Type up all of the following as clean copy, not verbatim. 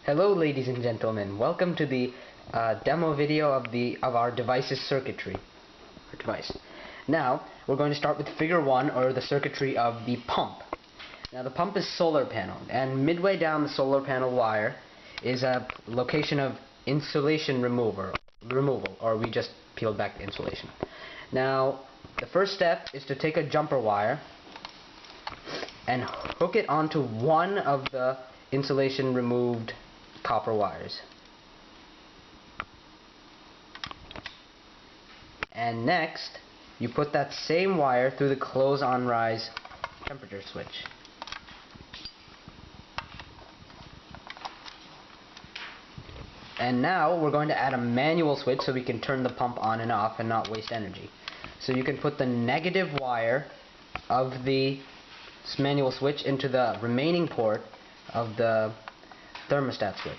Hello, ladies and gentlemen. Welcome to the demo video of our device's circuitry. Now, we're going to start with Figure 1, or the circuitry of the pump. Now, the pump is solar panel, and midway down the solar panel wire is a location of insulation removal, or we just peeled back the insulation. Now, the first step is to take a jumper wire and hook it onto one of the insulation removed copper wires. And next, you put that same wire through the close-on-rise temperature switch. And now we're going to add a manual switch so we can turn the pump on and off and not waste energy. So you can put the negative wire of the manual switch into the remaining port of the thermostat switch.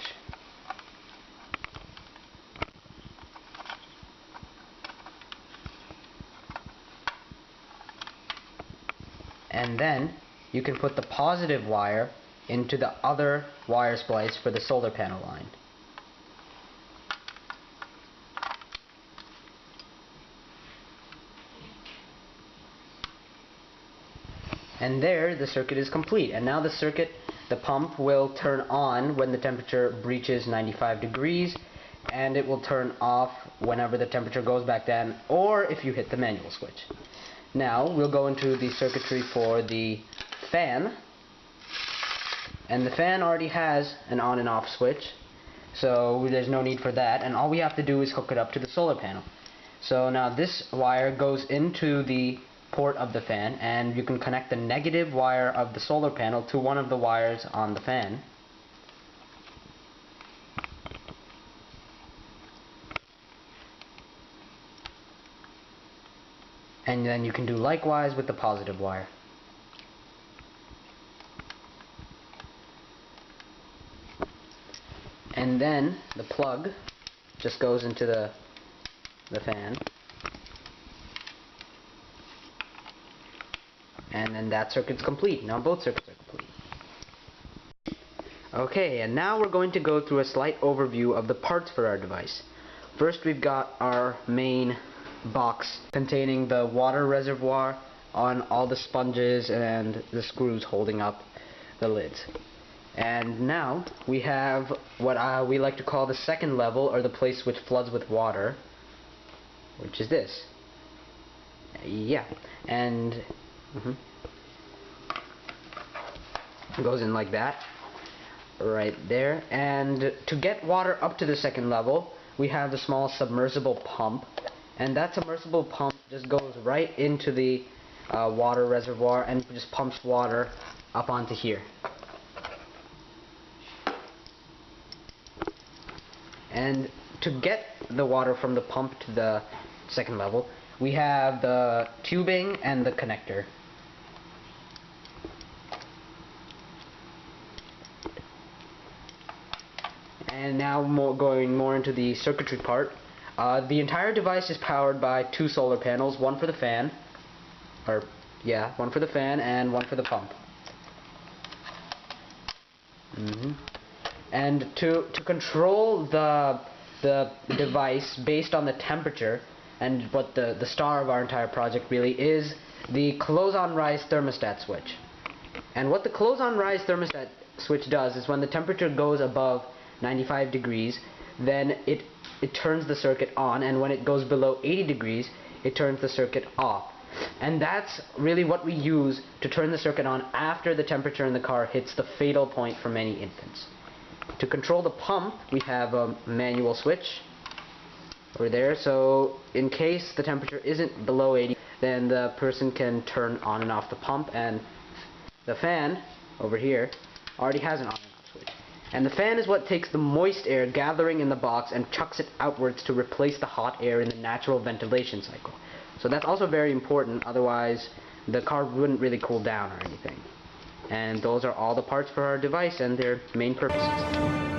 And then you can put the positive wire into the other wire splice for the solar panel line. And there, the circuit is complete. And now the pump will turn on when the temperature breaches 95 degrees, and it will turn off whenever the temperature goes back down, or if you hit the manual switch. Now, we'll go into the circuitry for the fan. And the fan already has an on and off switch, so there's no need for that, and all we have to do is hook it up to the solar panel. So now this wire goes into the port of the fan, and you can connect the negative wire of the solar panel to one of the wires on the fan. And then you can do likewise with the positive wire. And then the plug just goes into the fan. And then that circuit's complete. Now both circuits are complete. Okay, and now we're going to go through a slight overview of the parts for our device. First, we've got our main box containing the water reservoir on all the sponges and the screws holding up the lids. And now we have what we like to call the second level, or the place which floods with water, which is this. Yeah, and it goes in like that, right there. And to get water up to the second level, we have the small submersible pump, and that submersible pump just goes right into the water reservoir and just pumps water up onto here. And to get the water from the pump to the second level, we have the tubing and the connector. And now going more into the circuitry part. The entire device is powered by two solar panels, one for the fan, one for the fan and one for the pump. And to control the device based on the temperature, and what the star of our entire project really is, the close-on-rise thermostat switch. And what the close-on-rise thermostat switch does is when the temperature goes above 95 degrees, then it turns the circuit on, and when it goes below 80 degrees, it turns the circuit off. And that's really what we use to turn the circuit on after the temperature in the car hits the fatal point for many infants. To control the pump, we have a manual switch over there, so in case the temperature isn't below 80, then the person can turn on and off the pump. And the fan over here already has an on and off switch. And the fan is what takes the moist air gathering in the box and chucks it outwards to replace the hot air in the natural ventilation cycle. So that's also very important, otherwise the car wouldn't really cool down or anything. And those are all the parts for our device and their main purposes.